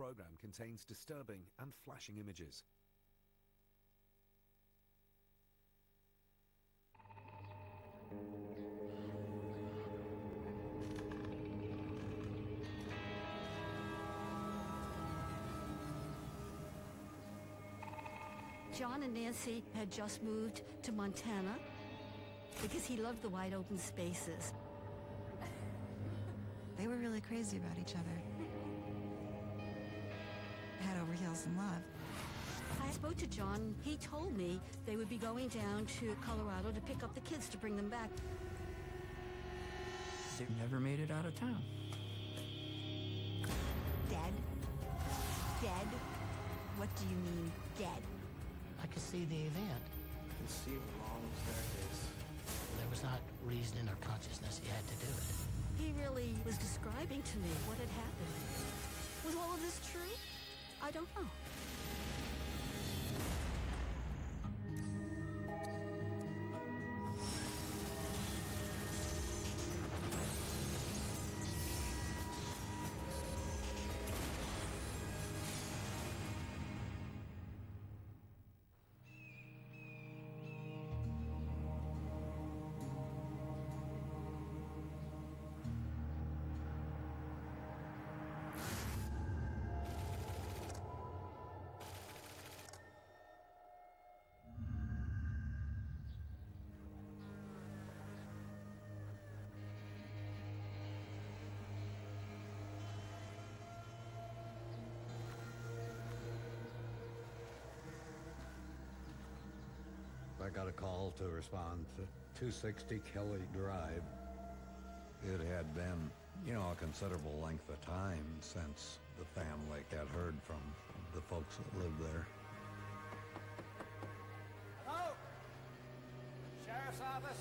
program contains disturbing and flashing images. John and Nancy had just moved to Montana because he loved the wide open spaces. They were really crazy about each other. Head over heels in love. I spoke to John. He told me they would be going down to Colorado to pick up the kids to bring them back. They never made it out of town. Dead? Dead? What do you mean, dead? I could see the event. I can see the long staircase. There was not reasoning or consciousness. He had to do it. He really was describing to me what had happened. Was all of this true? I don't know. I got a call to respond to 260 Kelly Drive. It had been, a considerable length of time since the family had heard from the folks that lived there. Hello? Sheriff's office?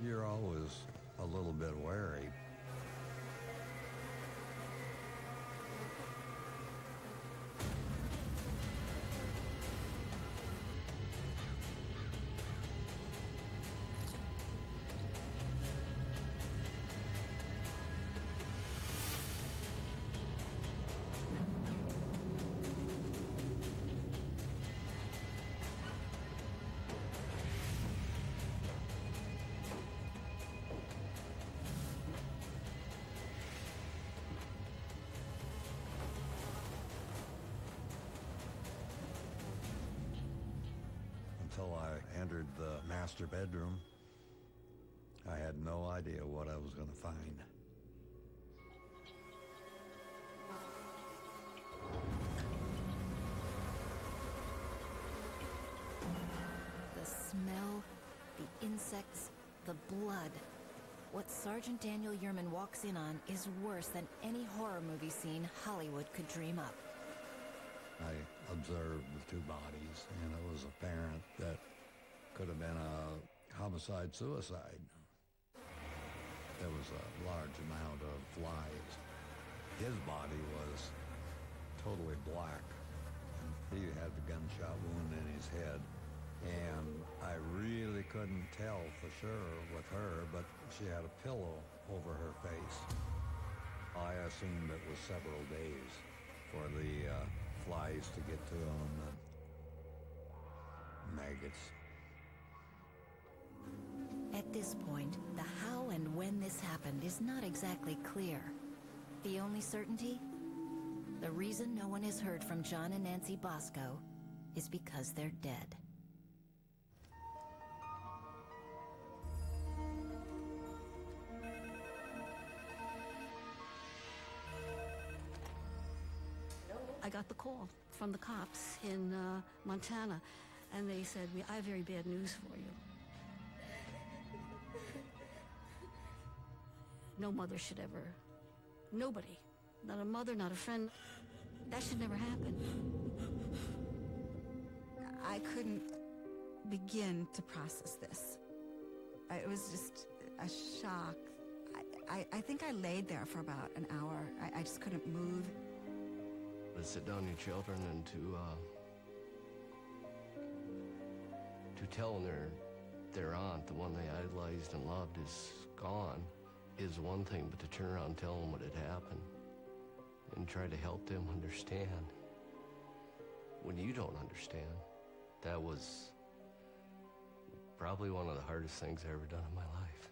You're always a little bit wary. Until I entered the master bedroom, I had no idea what I was going to find. The smell, the insects, the blood. What Sergeant Daniel Yerman walks in on is worse than any horror movie scene Hollywood could dream up. I observed the two bodies, and it was apparent that could have been a homicide-suicide. There was a large amount of flies. His body was totally black. He had the gunshot wound in his head, and I really couldn't tell for sure with her, but she had a pillow over her face. I assumed it was several days for the flies to get to them, and maggots. At this point, the how and when this happened is not exactly clear. The only certainty? The reason no one has heard from John and Nancy Bosco is because they're dead. I got the call from the cops in Montana, and they said, I have very bad news for you. No mother should ever, nobody, not a mother, not a friend, that should never happen. I couldn't begin to process this. It was just a shock. I think I laid there for about an hour. I just couldn't move. To sit down your children and to tell their aunt, the one they idolized and loved, is gone, is one thing, but to turn around and tell them what had happened, and try to help them understand when you don't understand. That was probably one of the hardest things I ever done in my life.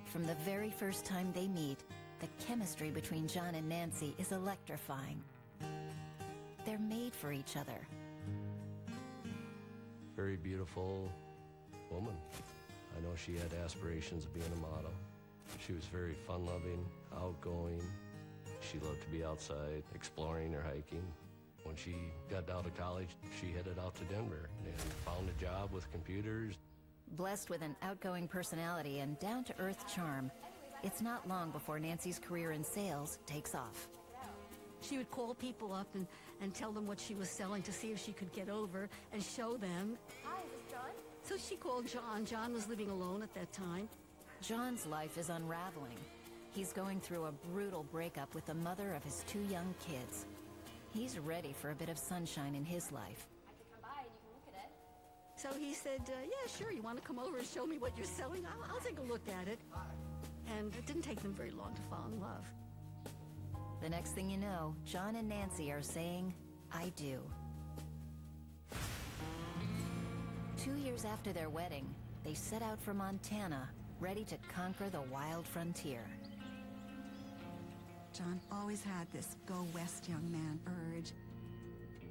From the very first time they meet, the chemistry between John and Nancy is electrifying. They're made for each other. Very beautiful woman. I know she had aspirations of being a model. She was very fun-loving, outgoing. She loved to be outside, exploring or hiking. When she got out of college, she headed out to Denver and found a job with computers. Blessed with an outgoing personality and down-to-earth charm, it's not long before Nancy's career in sales takes off. She would call people up and tell them what she was selling to see if she could get over and show them. Hi, is this John? So she called John. John was living alone at that time. John's life is unraveling. He's going through a brutal breakup with the mother of his 2 young kids. He's ready for a bit of sunshine in his life. I could come by and you can look at it. So he said, yeah, sure, you want to come over and show me what you're selling? I'll take a look at it. And it didn't take them very long to fall in love. The next thing you know, John and Nancy are saying, I do. 2 years after their wedding, they set out for Montana, ready to conquer the wild frontier. John always had this go west young man urge.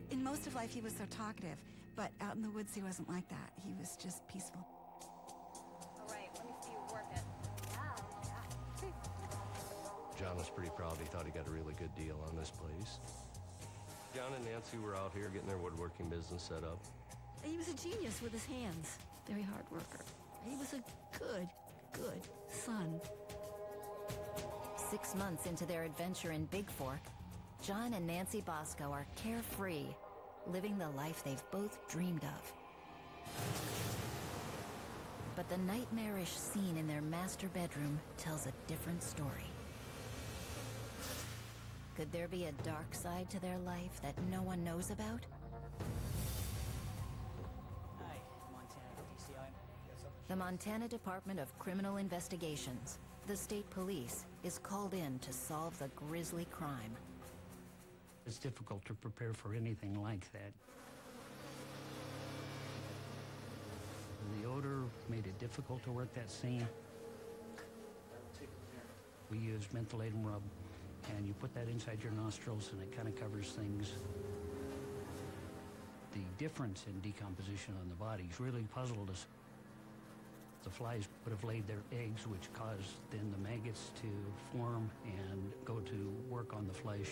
In most of life he was so talkative, but out in the woods he wasn't like that. He was just peaceful. All right, let me see you work it. Yeah. John was pretty proud. He thought he got a really good deal on this place. John and Nancy were out here getting their woodworking business set up. He was a genius with his hands. Very hard worker. He was a good son. 6 months into their adventure in Big Fork, John and Nancy Bosco are carefree, living the life they've both dreamed of. But the nightmarish scene in their master bedroom tells a different story. Could there be a dark side to their life that no one knows about? Hi, Montana DCI. The Montana Department of Criminal Investigations, the state police, is called in to solve the grisly crime. It's difficult to prepare for anything like that. The odor made it difficult to work that scene. We used mentholatum rub, and you put that inside your nostrils and it kind of covers things. The difference in decomposition on the bodies really puzzled us. The flies would have laid their eggs, which caused then the maggots to form and go to work on the flesh.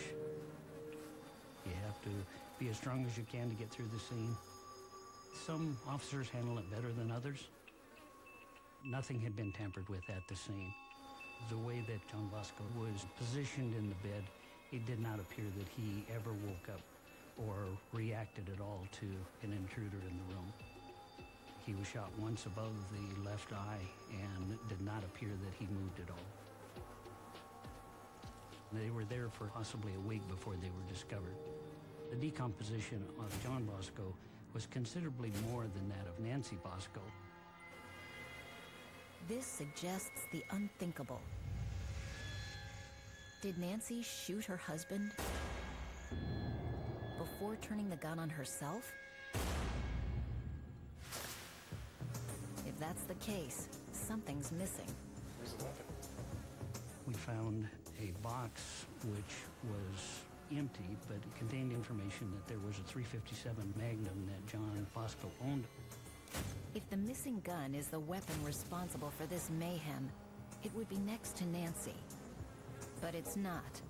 You have to be as strong as you can to get through the scene. Some officers handle it better than others. Nothing had been tampered with at the scene. The way that John Bosco was positioned in the bed, it did not appear that he ever woke up or reacted at all to an intruder in the room. He was shot once above the left eye and it did not appear that he moved at all. They were there for possibly a week before they were discovered. The decomposition of John Bosco was considerably more than that of Nancy Bosco. This suggests the unthinkable. Did Nancy shoot her husband before turning the gun on herself? If that's the case, something's missing. Where's the weapon? We found a box which was empty, but it contained information that there was a .357 Magnum that John Bosco owned. If the missing gun is the weapon responsible for this mayhem, it would be next to Nancy. But it's not.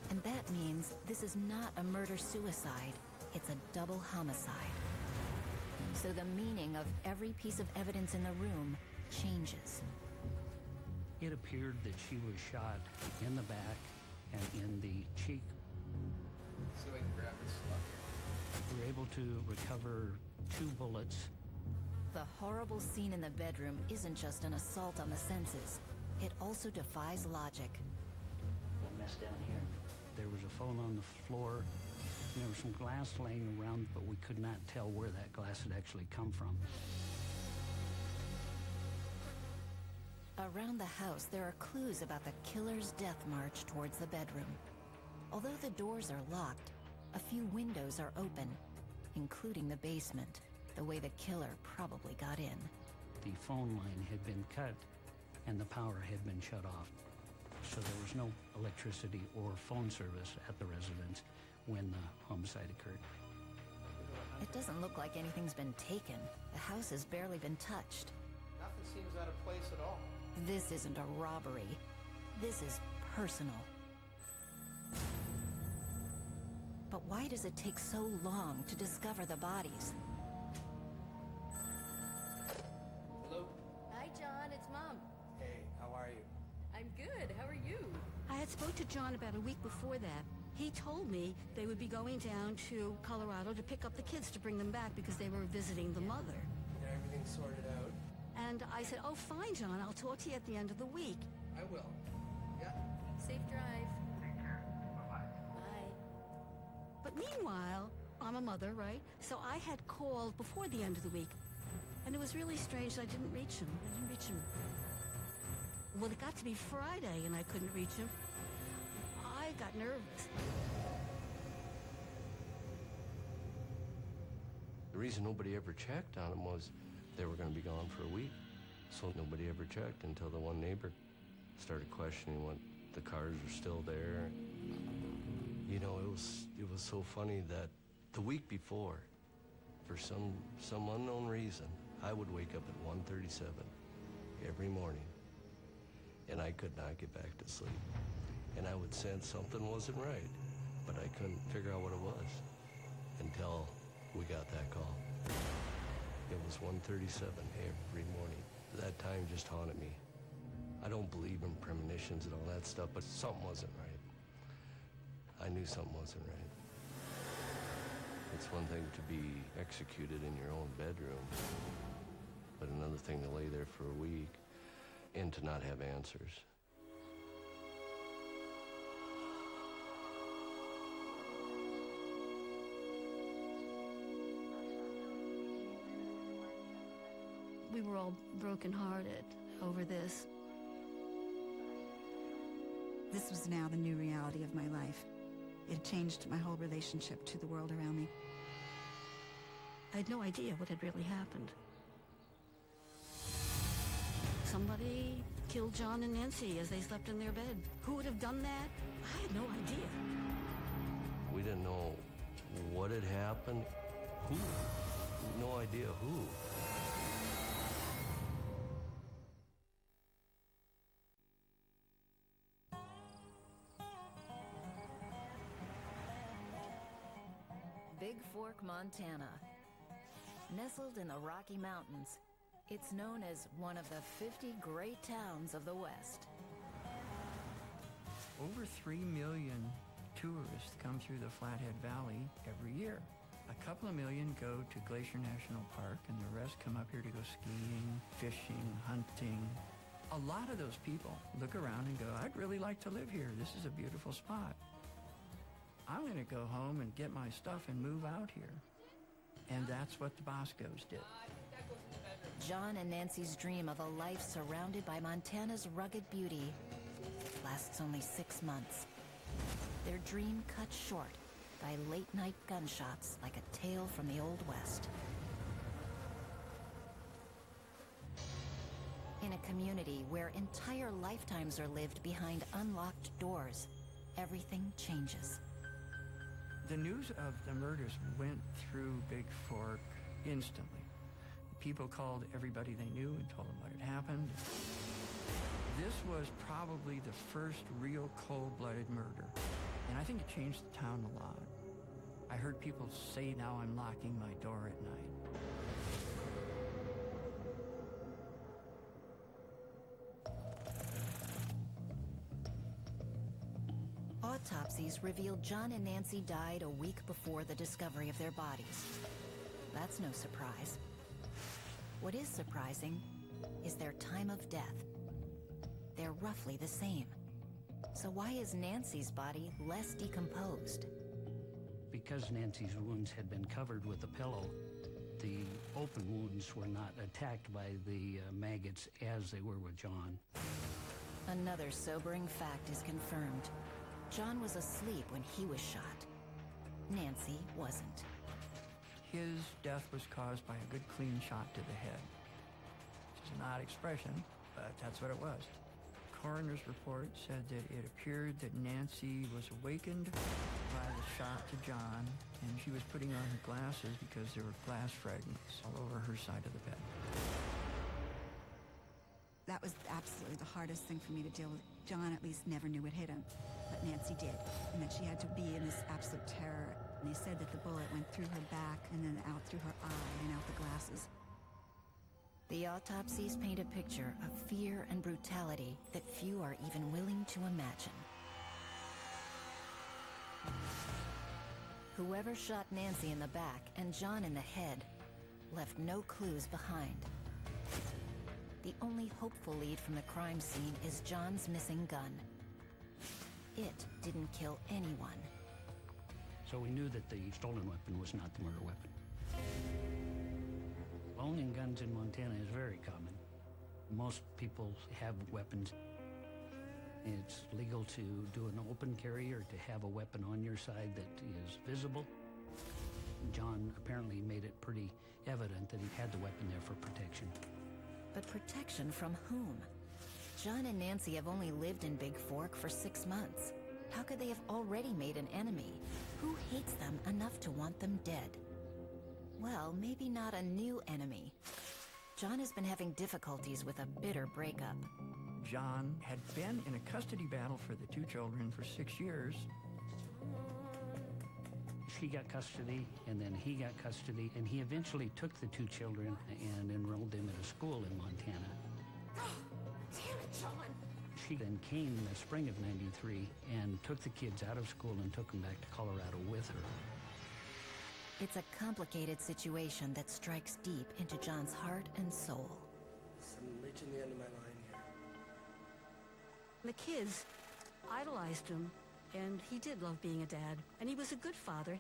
And that means this is not a murder-suicide, it's a double homicide. So the meaning of every piece of evidence in the room changes. It appeared that she was shot in the back and in the cheek. So I can grab this stuff. We were able to recover 2 bullets. The horrible scene in the bedroom isn't just an assault on the senses. It also defies logic. A mess down here. There was a phone on the floor. There was some glass laying around, but we could not tell where that glass had actually come from. Around the house, there are clues about the killer's death march towards the bedroom. Although the doors are locked, a few windows are open, including the basement, the way the killer probably got in. The phone line had been cut, and the power had been shut off. So there was no electricity or phone service at the residence when the homicide occurred. It doesn't look like anything's been taken. The house has barely been touched. Nothing seems out of place at all. This isn't a robbery. This is personal. But why does it take so long to discover the bodies? Hello? Hi, John. It's Mom. Hey, how are you? I'm good. How are you? I had spoke to John about a week before that. He told me they would be going down to Colorado to pick up the kids to bring them back because they were visiting the mother. Get everything sorted out? And I said, oh, fine, John. I'll talk to you at the end of the week. I will. Yeah. Safe drive. Take care. Bye-bye. Bye. But meanwhile, I'm a mother, right? So I had called before the end of the week. And it was really strange that I didn't reach him. Well, it got to be Friday and I couldn't reach him. I got nervous. The reason nobody ever checked on them was they were going to be gone for a week. So nobody ever checked until the one neighbor started questioning what the cars were still there. You know, it was so funny that the week before, for some unknown reason, I would wake up at 1:37 every morning, and I could not get back to sleep. And I would sense something wasn't right, but I couldn't figure out what it was until we got that call. It was 1:37 every morning. That time just haunted me. I don't believe in premonitions and all that stuff, but something wasn't right. I knew something wasn't right. It's one thing to be executed in your own bedroom, but another thing to lay there for a week and to not have answers. We were all brokenhearted over this. This was now the new reality of my life. It changed my whole relationship to the world around me. I had no idea what had really happened. Somebody killed John and Nancy as they slept in their bed. Who would have done that? I had no idea. We didn't know what had happened. Who? No idea who. Big Fork, Montana. Nestled in the Rocky Mountains, it's known as one of the 50 great towns of the West. Over 3 million tourists come through the Flathead Valley every year. A couple of million go to Glacier National Park, and the rest come up here to go skiing, fishing, hunting. A lot of those people look around and go, I'd really like to live here. This is a beautiful spot. I'm going to go home and get my stuff and move out here. And that's what the Boscos did. John and Nancy's dream of a life surrounded by Montana's rugged beauty lasts only 6 months. Their dream cut short by late-night gunshots like a tale from the Old West. In a community where entire lifetimes are lived behind unlocked doors, everything changes. The news of the murders went through Big Fork instantly. People called everybody they knew and told them what had happened. This was probably the first real cold-blooded murder, and I think it changed the town a lot. I heard people say, now I'm locking my door at night. Autopsies revealed John and Nancy died a week before the discovery of their bodies. That's no surprise. What is surprising is their time of death. They're roughly the same. So why is Nancy's body less decomposed? Because Nancy's wounds had been covered with a pillow, the open wounds were not attacked by the maggots as they were with John. Another sobering fact is confirmed. John was asleep when he was shot. Nancy wasn't. His death was caused by a good clean shot to the head. Which is an odd expression, but that's what it was. Coroner's report said that it appeared that Nancy was awakened by the shot to John, and she was putting on her glasses because there were glass fragments all over her side of the bed. That was absolutely the hardest thing for me to deal with. John at least never knew what hit him, but Nancy did, and that she had to be in this absolute terror. And they said that the bullet went through her back and then out through her eye and out the glasses. The autopsies paint a picture of fear and brutality that few are even willing to imagine. Whoever shot Nancy in the back and John in the head left no clues behind. The only hopeful lead from the crime scene is John's missing gun. It didn't kill anyone. So we knew that the stolen weapon was not the murder weapon. Owning guns in Montana is very common. Most people have weapons. It's legal to do an open carry or to have a weapon on your side that is visible. John apparently made it pretty evident that he had the weapon there for protection. But protection from whom? John and Nancy have only lived in Big Fork for 6 months. How could they have already made an enemy? Who hates them enough to want them dead? Well, maybe not a new enemy. John has been having difficulties with a bitter breakup. John had been in a custody battle for the 2 children for 6 years. She got custody, and then he got custody, and he eventually took the 2 children and enrolled them at a school in Montana. Damn it, John! She then came in the spring of '93 and took the kids out of school and took them back to Colorado with her. It's a complicated situation that strikes deep into John's heart and soul. I'm reaching the end of my line here. The kids idolized him, and he did love being a dad, and he was a good father.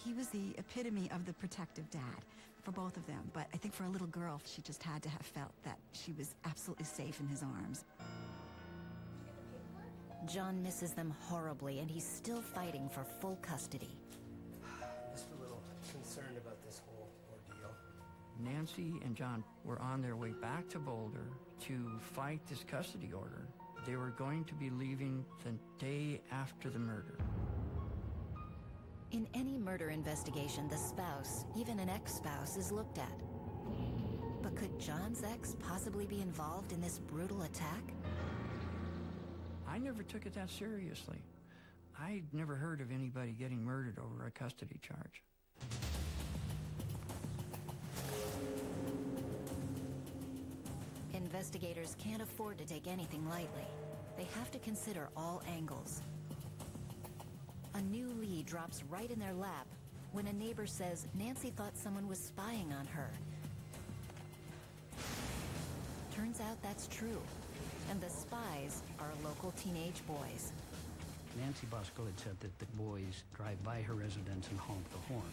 He was the epitome of the protective dad for both of them, but I think for a little girl, she just had to have felt that she was absolutely safe in his arms. John misses them horribly, and he's still fighting for full custody. I'm just a little concerned about this whole ordeal. Nancy and John were on their way back to Boulder to fight this custody order. They were going to be leaving the day after the murder. In any murder investigation, the spouse, even an ex-spouse, is looked at. But could John's ex possibly be involved in this brutal attack? I never took it that seriously. I'd never heard of anybody getting murdered over a custody charge. Investigators can't afford to take anything lightly. They have to consider all angles. A new lead drops right in their lap when a neighbor says Nancy thought someone was spying on her. Turns out that's true, and the spies are local teenage boys. Nancy Bosco had said that the boys drive by her residence and honk the horn.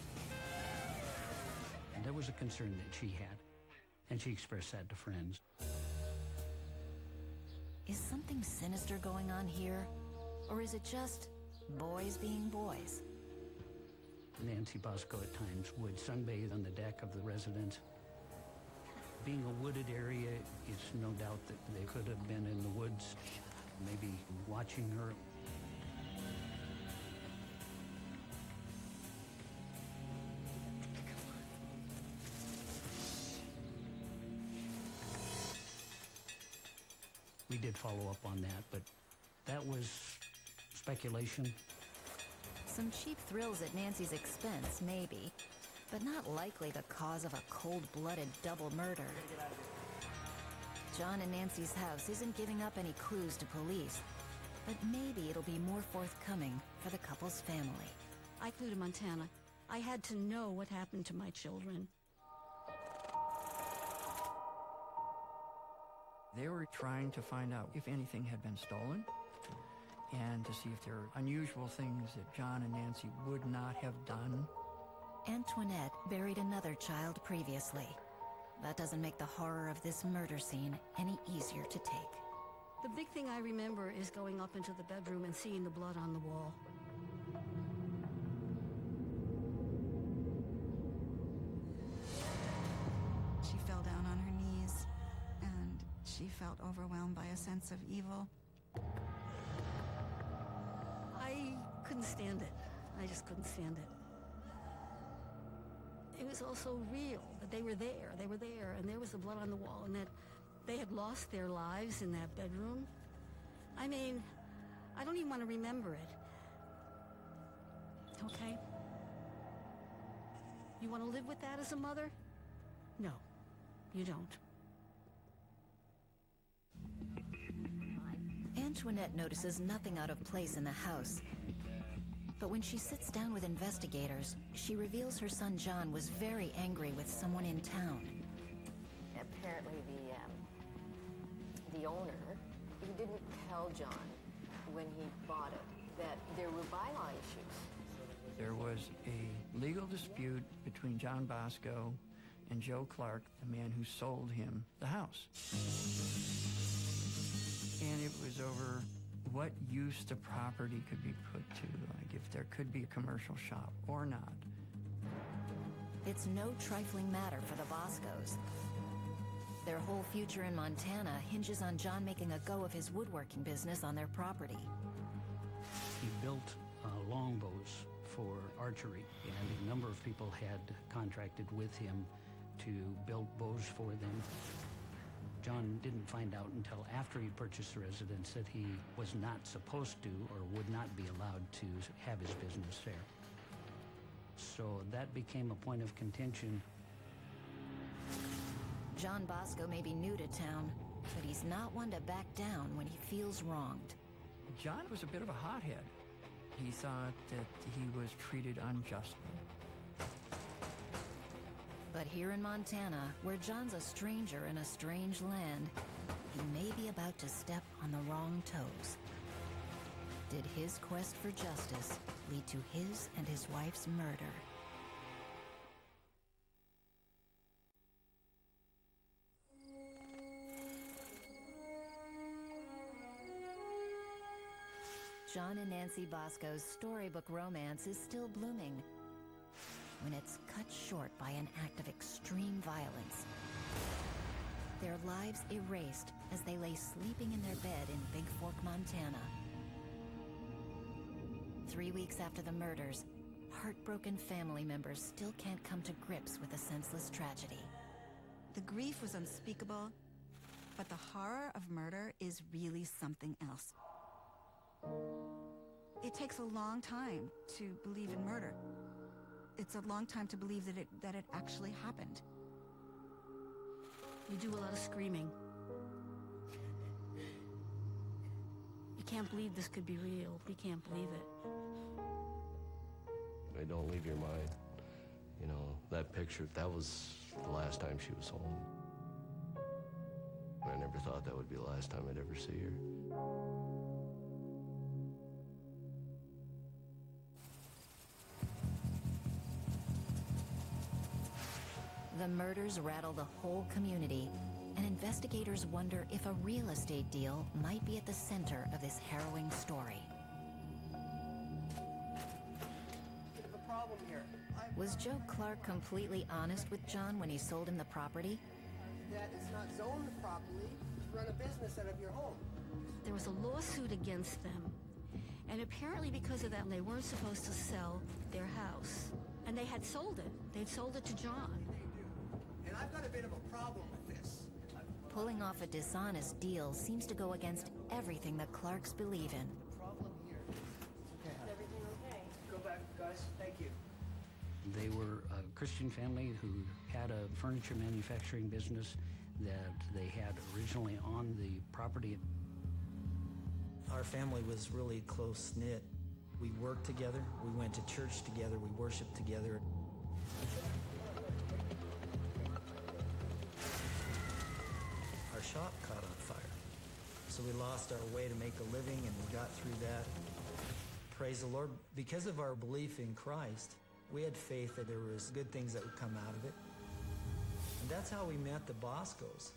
And there was a concern that she had, and she expressed that to friends. Is something sinister going on here? Or is it just boys being boys? Nancy Bosco at times would sunbathe on the deck of the residence. Being a wooded area, it's no doubt that they could have been in the woods, maybe watching her. We did follow up on that, but that was speculation. Some cheap thrills at Nancy's expense, maybe, but not likely the cause of a cold-blooded double murder. John and Nancy's house isn't giving up any clues to police, but maybe it'll be more forthcoming for the couple's family. I flew to Montana. I had to know what happened to my children. They were trying to find out if anything had been stolen, and to see if there are unusual things that John and Nancy would not have done. Antoinette buried another child previously. That doesn't make the horror of this murder scene any easier to take. The big thing I remember is going up into the bedroom and seeing the blood on the wall. She fell down on her knees, and she felt overwhelmed by a sense of evil. I couldn't stand it. I just couldn't stand it. It was also real that they were there, and there was the blood on the wall, and that they had lost their lives in that bedroom. I mean, I don't even want to remember it. Okay? You want to live with that as a mother? No, you don't. Antoinette notices nothing out of place in the house. But when she sits down with investigators, she reveals her son John was very angry with someone in town. Apparently the owner, he didn't tell John when he bought it that there were bylaw issues. There was a legal dispute between John Bosco and Joe Clark, the man who sold him the house. And it was over what use the property could be put to, like if there could be a commercial shop or not. It's no trifling matter for the Boscos. Their whole future in Montana hinges on John making a go of his woodworking business on their property. He built longbows for archery, and a number of people had contracted with him to build bows for them. John didn't find out until after he purchased the residence that he was not supposed to or would not be allowed to have his business there. So that became a point of contention. John Bosco may be new to town, but he's not one to back down when he feels wronged. John was a bit of a hothead. He thought that he was treated unjustly. But here in Montana, where John's a stranger in a strange land, he may be about to step on the wrong toes. Did his quest for justice lead to his and his wife's murder? John and Nancy Bosco's storybook romance is still blooming when it's cut short by an act of extreme violence. Their lives erased as they lay sleeping in their bed in Big Fork, Montana. 3 weeks after the murders, heartbroken family members still can't come to grips with the senseless tragedy. The grief was unspeakable, but the horror of murder is really something else. It takes a long time to believe in murder. It's a long time to believe that it actually happened. You do a lot of screaming. You can't believe this could be real. You can't believe it. They don't leave your mind. You know, that picture, that was the last time she was home. I never thought that would be the last time I'd ever see her. The murders rattle the whole community, and investigators wonder if a real estate deal might be at the center of this harrowing story. Bit of a problem here. Was Joe Clark completely honest with John when he sold him the property? That it's not zoned properly to run a business out of your home. There was a lawsuit against them, and apparently because of that, they weren't supposed to sell their house. And they had sold it. They'd sold it to John. And I've got a bit of a problem with this. Pulling off a dishonest deal seems to go against everything the Clarks believe in. Problem here. Okay. Is everything okay? Go back, guys. Thank you. They were a Christian family who had a furniture manufacturing business that they had originally on the property. Our family was really close-knit. We worked together, we went to church together, we worshiped together. Our shop caught on fire. So we lost our way to make a living, and we got through that. Praise the Lord. Because of our belief in Christ, we had faith that there was good things that would come out of it. And that's how we met the Boscos.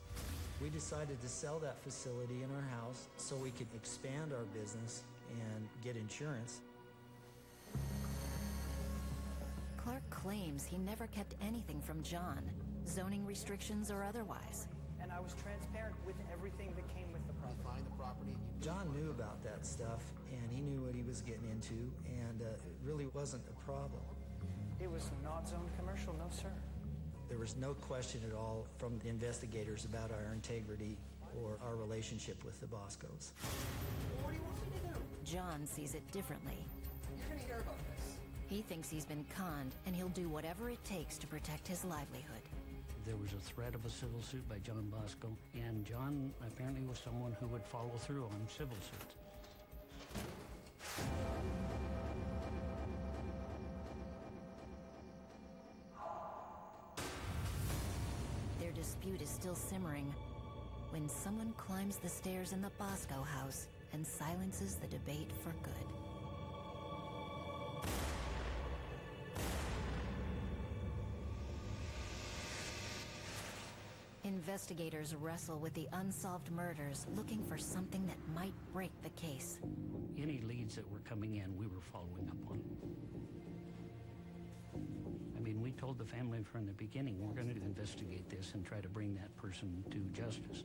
We decided to sell that facility in our house so we could expand our business and get insurance. Clark claims he never kept anything from John, zoning restrictions or otherwise. And I was transparent with everything that came with the property. Find the property. John knew about that stuff, and he knew what he was getting into, and it really wasn't a problem. It was not zoned commercial, no sir. There was no question at all from the investigators about our integrity or our relationship with the Boscos. What do you want me to do? John sees it differently. You're gonna hear about this. He thinks he's been conned, and he'll do whatever it takes to protect his livelihood. There was a threat of a civil suit by John Bosco, and John apparently was someone who would follow through on civil suits. Their dispute is still simmering when someone climbs the stairs in the Bosco house and silences the debate for good. Investigators wrestle with the unsolved murders, looking for something that might break the case. Any leads that were coming in, we were following up on. I mean, we told the family from the beginning, we're going to investigate this and try to bring that person to justice.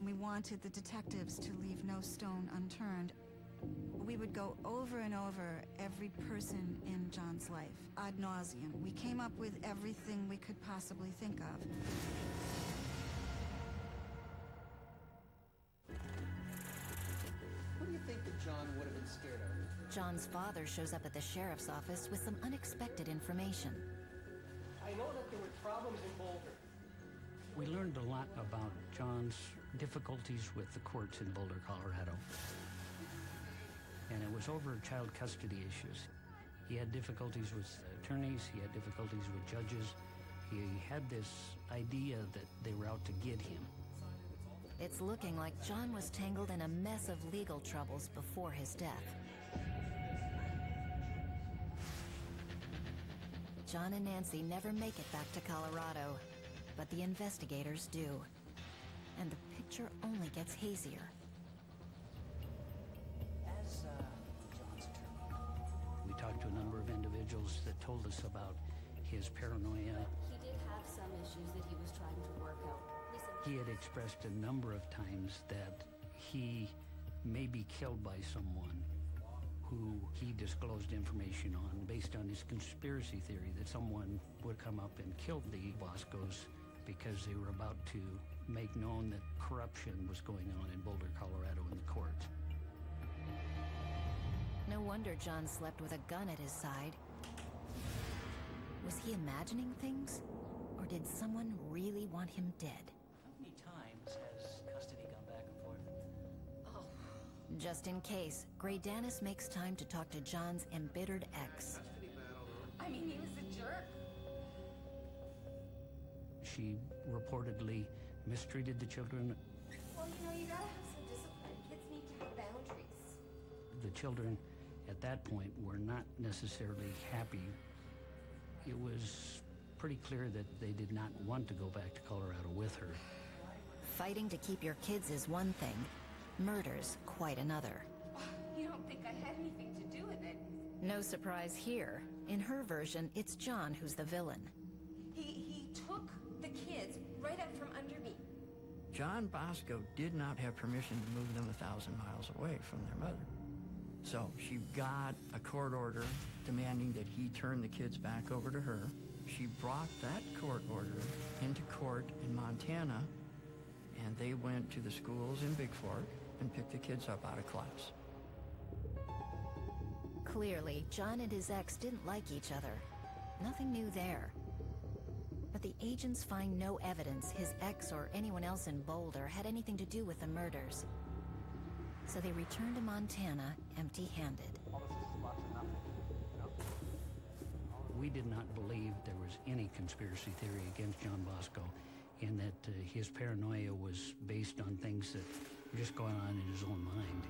We wanted the detectives to leave no stone unturned. We would go over and over every person in John's life, ad nauseum. We came up with everything we could possibly think of. What do you think that John would have been scared of? John's father shows up at the sheriff's office with some unexpected information. I know that there were problems in Boulder. We learned a lot about John's difficulties with the courts in Boulder, Colorado. And it was over child custody issues. He had difficulties with attorneys, he had difficulties with judges. He had this idea that they were out to get him. It's looking like John was tangled in a mess of legal troubles before his death. John and Nancy never make it back to Colorado, but the investigators do. And the picture only gets hazier. As John's attorney, We talked to a number of individuals that told us about his paranoia. He did have some issues that he was trying to work out. He had expressed a number of times that he may be killed by someone who he disclosed information on based on his conspiracy theory that someone would come up and kill the Boscos because they were about to make known that corruption was going on in Boulder, Colorado in the courts. No wonder John slept with a gun at his side. Was he imagining things? Or did someone really want him dead? how many times has custody gone back and forth? Just in case, Gray Danis makes time to talk to John's embittered ex. I mean, he was a jerk. She reportedly mistreated the children. Well, you know, you gotta have some discipline. Kids need to have boundaries. The children at that point were not necessarily happy. It was pretty clear that they did not want to go back to Colorado with her. Fighting to keep your kids is one thing, murders quite another. You don't think I had anything to do with it? No surprise here. In her version, it's John who's the villain. He took the kids right up from under me. John Bosco did not have permission to move them 1,000 miles away from their mother. So she got a court order demanding that he turn the kids back over to her. She brought that court order into court in Montana, and they went to the schools in Big Fork and picked the kids up out of class. Clearly, John and his ex didn't like each other. Nothing new there. But the agents find no evidence his ex or anyone else in Boulder had anything to do with the murders. So they return to Montana empty-handed. We did not believe there was any conspiracy theory against John Bosco, and that his paranoia was based on things that just going on in his own mind.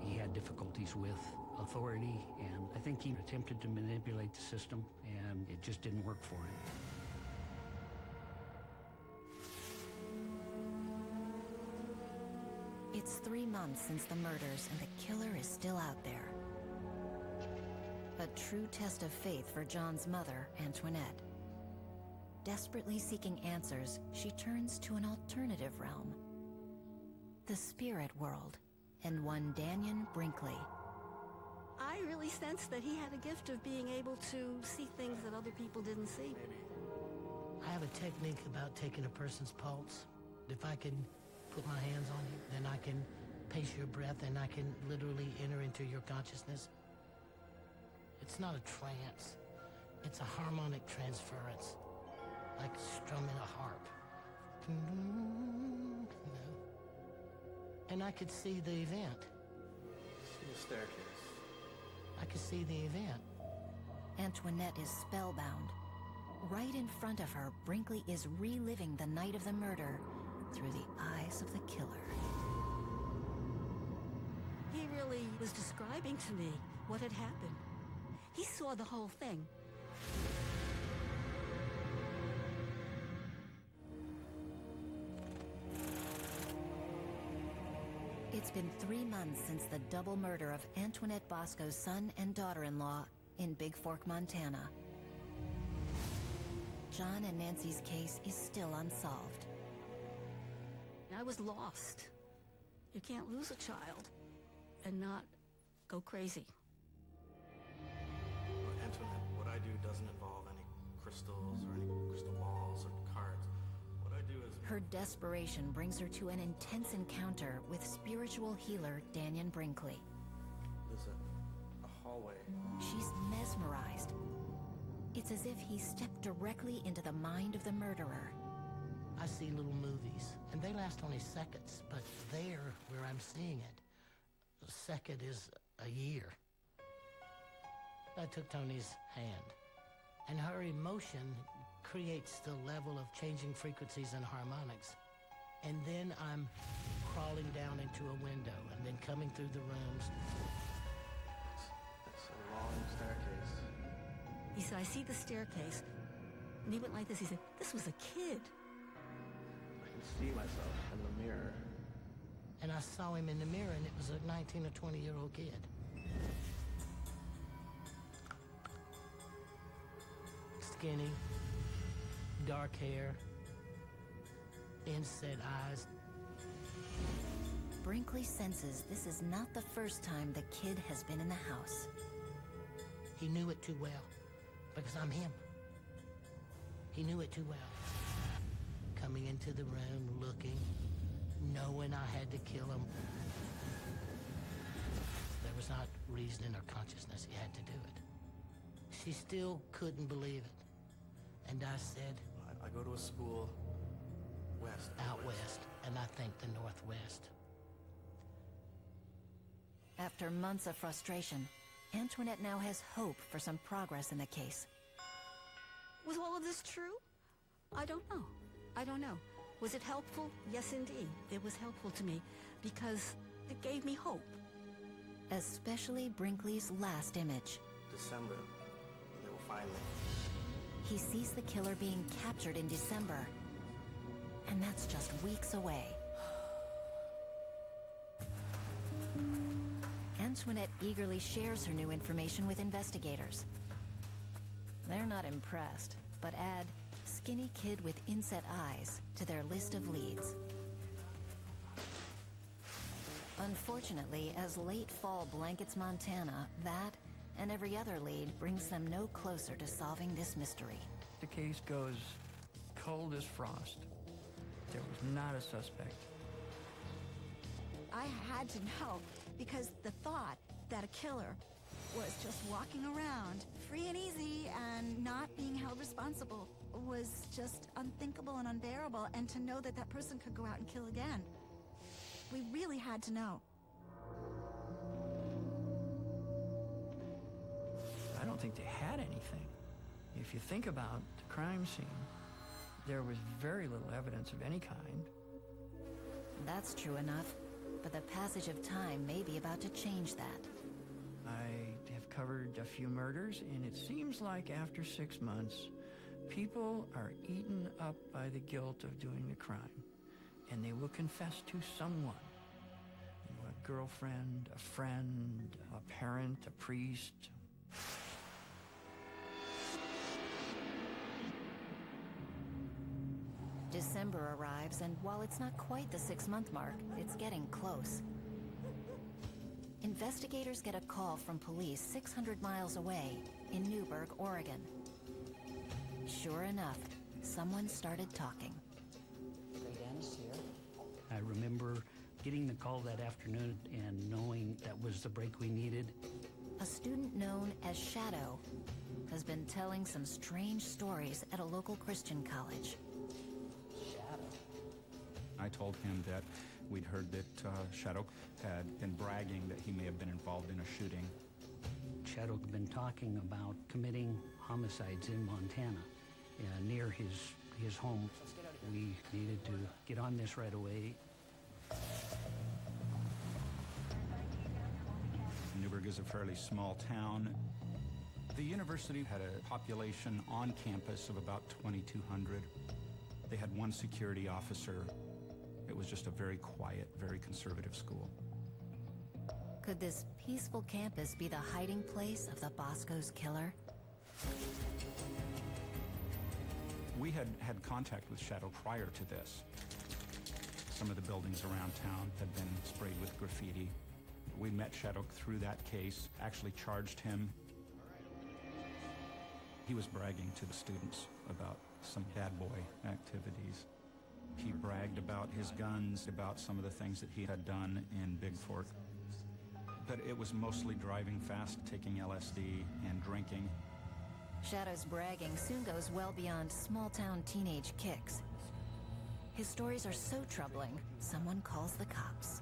He had difficulties with authority, and I think he attempted to manipulate the system, and it just didn't work for him. It's 3 months since the murders, and the killer is still out there. A true test of faith for John's mother, Antoinette. Desperately seeking answers, she turns to an alternative realm. The spirit world, and one Danyon Brinkley. I really sensed that he had a gift of being able to see things that other people didn't see. I have a technique about taking a person's pulse. If I can put my hands on you, then I can pace your breath, and I can literally enter into your consciousness. It's not a trance. It's a harmonic transference, like strumming a harp. And I could see the event. See the staircase. I could see the event. Antoinette is spellbound. Right in front of her, Brinkley is reliving the night of the murder through the eyes of the killer. He really was describing to me what had happened. He saw the whole thing. It's been 3 months since the double murder of Antoinette Bosco's son and daughter-in-law in Big Fork, Montana. John and Nancy's case is still unsolved. I was lost. You can't lose a child and not go crazy. Well, Antoinette, what I do doesn't involve any crystals or any crystal balls or cards. What I do is... Her desperation brings her to an intense encounter with spiritual healer Danyon Brinkley. There's a hallway. She's mesmerized. It's as if he stepped directly into the mind of the murderer. I see little movies, and they last only seconds, but there, where I'm seeing it, a second is a year. I took Tony's hand, and her emotion creates the level of changing frequencies and harmonics. And then I'm crawling down into a window, and then coming through the rooms. It's a long staircase. He said, I see the staircase. And he went like this. He said, this was a kid. I can see myself in the mirror. And I saw him in the mirror, and it was a 19 or 20-year-old kid. Skinny, dark hair, inset eyes. Brinkley senses this is not the first time the kid has been in the house. He knew it too well, because I'm him. He knew it too well. Coming into the room, looking, knowing I had to kill him. There was not reason in her consciousness he had to do it. She still couldn't believe it. And I said, I go to a school out west, and I think the northwest. After months of frustration, Antoinette now has hope for some progress in the case. Was all of this true? I don't know. I don't know. Was it helpful? Yes, indeed. It was helpful to me because it gave me hope. Especially Brinkley's last image. December, they will find me. He sees the killer being captured in December. And that's just weeks away. Antoinette eagerly shares her new information with investigators. They're not impressed, but add skinny kid with inset eyes to their list of leads. Unfortunately, as late fall blankets Montana, that and every other lead brings them no closer to solving this mystery. The case goes cold as frost. There was not a suspect. I had to know, because the thought that a killer was just walking around free and easy and not being held responsible was just unthinkable and unbearable, and to know that that person could go out and kill again. We really had to know. I don't think they had anything. If you think about the crime scene, there was very little evidence of any kind. That's true enough, but the passage of time may be about to change that. I have covered a few murders, and it seems like after 6 months, people are eaten up by the guilt of doing the crime, and they will confess to someone. A girlfriend, a friend, a parent, a priest. December arrives, and while it's not quite the 6-month mark, it's getting close. Investigators get a call from police 600 miles away in Newberg, Oregon. Sure enough, someone started talking. Dennis here. I remember getting the call that afternoon and knowing that was the break we needed. A student known as Shadow has been telling some strange stories at a local Christian college. I told him that we'd heard that Shadow had been bragging that he may have been involved in a shooting. Shadow had been talking about committing homicides in Montana, near his home. We needed to get on this right away. Newberg is a fairly small town. The university had a population on campus of about 2,200. They had one security officer. It was just a very quiet, very conservative school. Could this peaceful campus be the hiding place of the Bosco's killer? We had had contact with Shadow prior to this. Some of the buildings around town had been sprayed with graffiti. We met Shadow through that case, actually charged him. He was bragging to the students about some bad boy activities. He bragged about his guns, about some of the things that he had done in Big Fork. But it was mostly driving fast, taking LSD, and drinking. Shadow's bragging soon goes well beyond small-town teenage kicks. His stories are so troubling, someone calls the cops.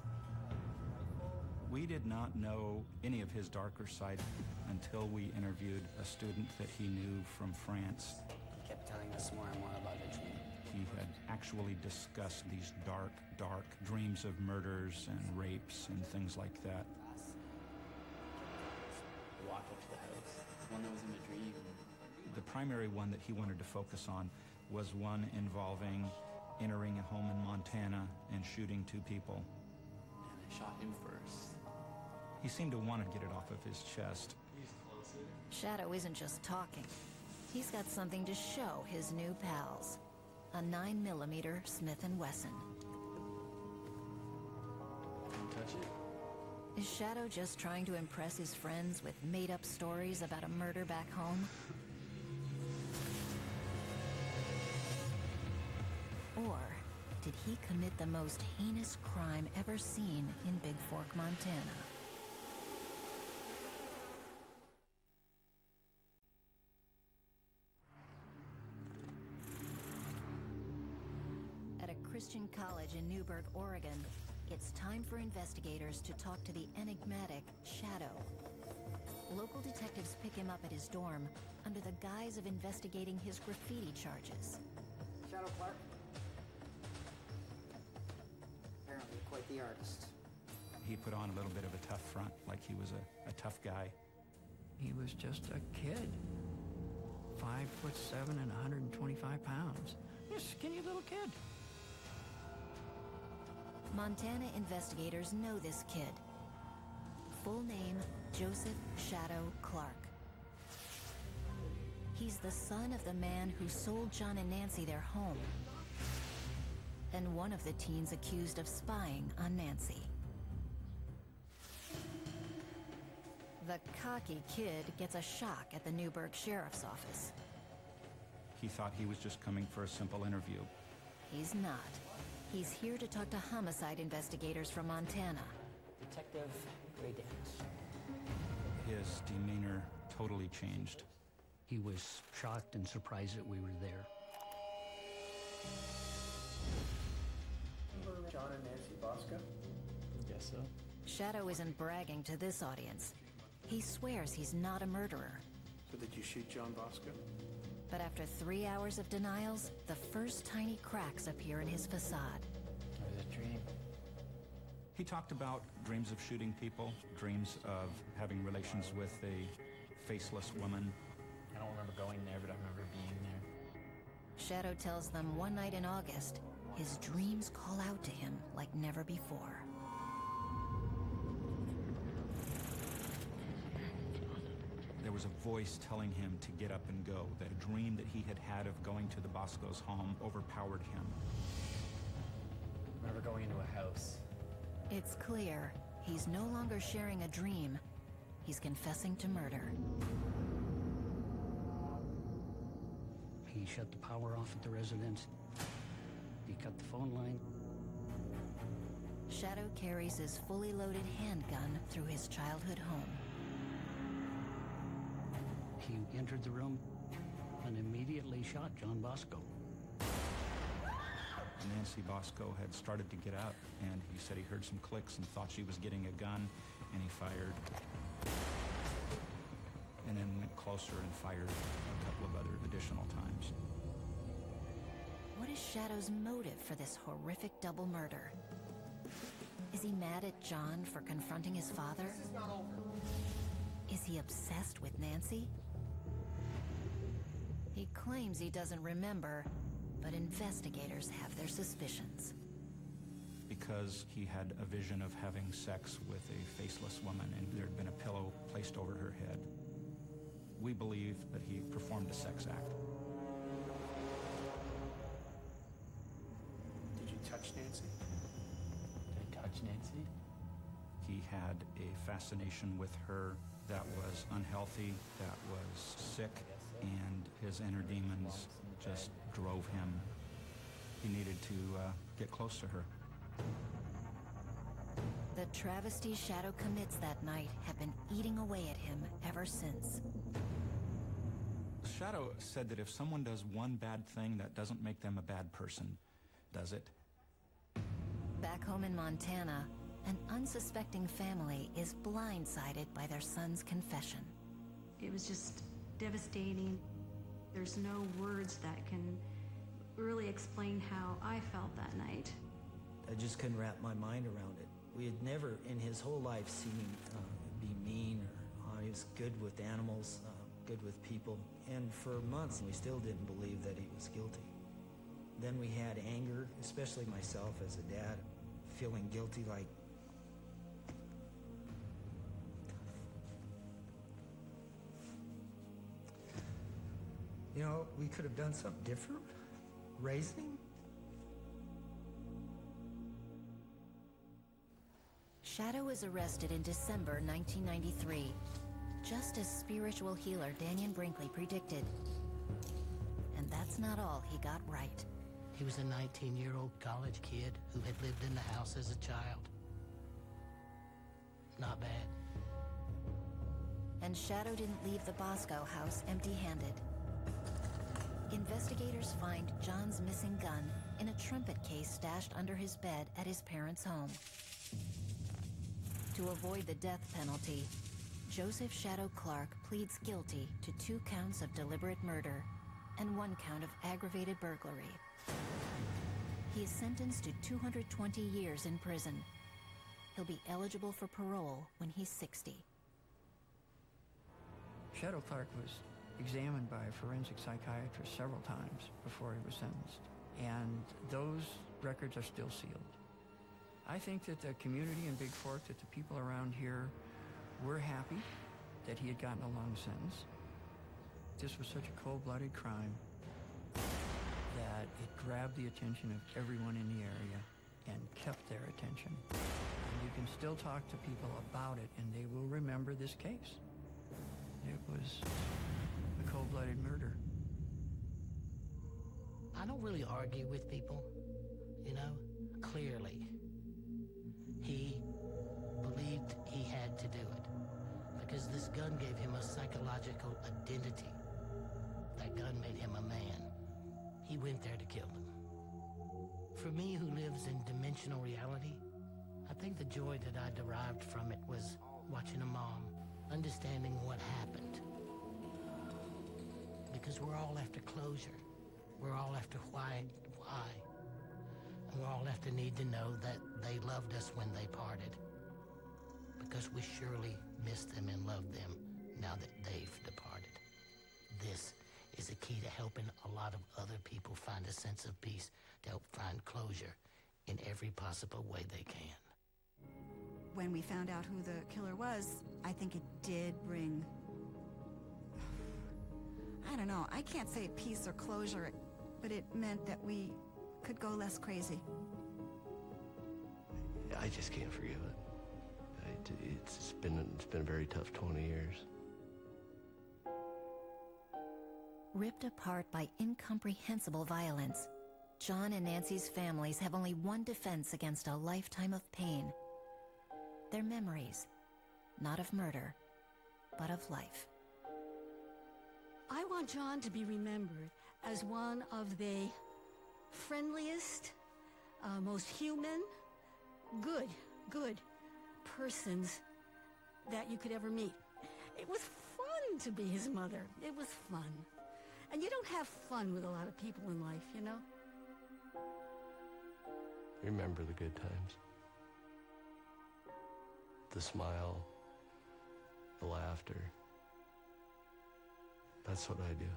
We did not know any of his darker side until we interviewed a student that he knew from France. He kept telling us more and more about the dream. He had actually discussed these dark, dark dreams of murders and rapes and things like that. Walk up to the house, one that was in the dream. The primary one that he wanted to focus on was one involving entering a home in Montana and shooting 2 people. And I shot him first. He seemed to want to get it off of his chest. Shadow isn't just talking. He's got something to show his new pals. A 9mm Smith & Wesson. Don't touch it. Is Shadow just trying to impress his friends with made-up stories about a murder back home? Or did he commit the most heinous crime ever seen in Big Fork, Montana? At a Christian college in Newberg, Oregon, it's time for investigators to talk to the enigmatic Shadow. Local detectives pick him up at his dorm under the guise of investigating his graffiti charges. Shadow Clark. Apparently quite the artist. He put on a little bit of a tough front, like he was a tough guy. He was just a kid. 5'7" and 125 pounds. A skinny little kid. Montana investigators know this kid. Full name, Joseph Shadow Clark. He's the son of the man who sold John and Nancy their home, and one of the teens accused of spying on Nancy. The cocky kid gets a shock at the Newberg Sheriff's Office. He thought he was just coming for a simple interview. He's not. He's here to talk to homicide investigators from Montana. Detective Ray Dennis. His demeanor totally changed. He was shocked and surprised that we were there. Remember John and Nancy Bosco? Guess so. Shadow isn't bragging to this audience. He swears he's not a murderer. So did you shoot John Bosco? But after 3 hours of denials, the first tiny cracks appear in his facade. It was a dream. He talked about dreams of shooting people, dreams of having relations with a faceless woman. I don't remember going there, but I remember being there. Shadow tells them one night in August, his dreams call out to him like never before. There was a voice telling him to get up and go, that a dream that he had had of going to the Bosco's home overpowered him. I remember going into a house. It's clear he's no longer sharing a dream. He's confessing to murder. He shut the power off at the residence. He cut the phone line. Shadow carries his fully loaded handgun through his childhood home. He entered the room and immediately shot John Bosco. Nancy Bosco had started to get up, and he said he heard some clicks and thought she was getting a gun, and he fired. And then went closer and fired a couple of other additional times. What is Shadow's motive for this horrific double murder? Is he mad at John for confronting his father? This is not over. Is he obsessed with Nancy? He claims he doesn't remember, but investigators have their suspicions. Because he had a vision of having sex with a faceless woman, and there had been a pillow placed over her head. We believe that he performed a sex act. Did you touch Nancy? Did I touch Nancy? He had a fascination with her that was unhealthy, that was sick, and his inner demons just drove him. He needed to get close to her. The travesties Shadow commits that night have been eating away at him ever since. Shadow said that if someone does one bad thing, that doesn't make them a bad person, does it? Back home in Montana, an unsuspecting family is blindsided by their son's confession. It was just devastating. There's no words that can really explain how I felt that night. I just couldn't wrap my mind around it. We had never in his whole life seen him be mean, or he was good with animals, good with people. And for months we still didn't believe that he was guilty. Then we had anger, especially myself as a dad, feeling guilty, like you know, we could have done something different, raising him. Shadow was arrested in December 1993, just as spiritual healer Daniel Brinkley predicted. And that's not all he got right. He was a 19-year-old college kid who had lived in the house as a child. Not bad. And Shadow didn't leave the Bosco house empty-handed. Investigators find John's missing gun in a trumpet case stashed under his bed at his parents' home. To avoid the death penalty, Joseph Shadow Clark pleads guilty to 2 counts of deliberate murder and 1 count of aggravated burglary. He is sentenced to 220 years in prison. He'll be eligible for parole when he's 60. Shadow Clark was examined by a forensic psychiatrist several times before he was sentenced, and those records are still sealed. I think that the community in Big Fork, that the people around here were happy that he had gotten a long sentence. This was such a cold-blooded crime that it grabbed the attention of everyone in the area and kept their attention. And you can still talk to people about it, and they will remember this case. It was a cold-blooded murder. I don't really argue with people, you know, clearly. He believed he had to do it because this gun gave him a psychological identity. That gun made him a man. He went there to kill them. For me, who lives in dimensional reality, I think the joy that I derived from it was watching a mom, understanding what happened. Because we're all after closure. We're all after why. We all have to need to know that they loved us when they parted, because we surely miss them and love them now that they've departed. This is a key to helping a lot of other people find a sense of peace, to help find closure in every possible way they can. When we found out who the killer was, I think it did bring, I don't know, I can't say peace or closure, but it meant that we could go less crazy. I just can't forgive it. It's been a very tough 20 years. Ripped apart by incomprehensible violence, John and Nancy's families have only one defense against a lifetime of pain. Their memories, not of murder, but of life. I want John to be remembered as one of the friendliest, most human, good persons that you could ever meet. It was fun to be his mother. It was fun. And you don't have fun with a lot of people in life, you know? Remember the good times. The smile, the laughter. That's what I do.